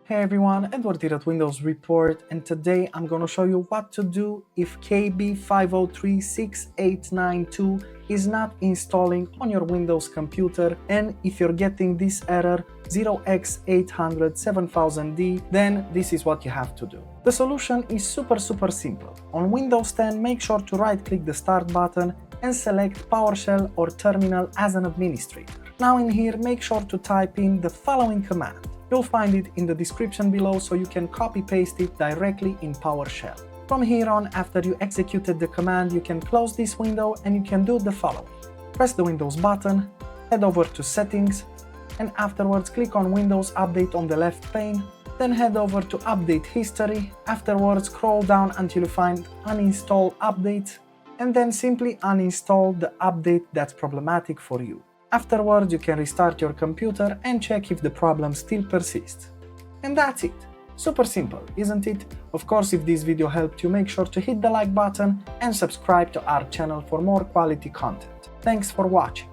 Hey everyone, Edward here at Windows Report, and today I'm going to show you what to do if KB5036892 is not installing on your Windows computer, and if you're getting this error 0x8007000d, then this is what you have to do. The solution is super simple. On Windows 10, make sure to right-click the Start button and select PowerShell or Terminal as an administrator. Now in here, make sure to type in the following command. You'll find it in the description below, so you can copy-paste it directly in PowerShell. From here on, after you executed the command, you can close this window and you can do the following. Press the Windows button, head over to Settings, and afterwards click on Windows Update on the left pane, then head over to Update History, afterwards scroll down until you find Uninstall Updates, and then simply uninstall the update that's problematic for you. Afterwards, you can restart your computer and check if the problem still persists. And that's it. Super simple, isn't it? Of course, if this video helped you, make sure to hit the like button and subscribe to our channel for more quality content. Thanks for watching.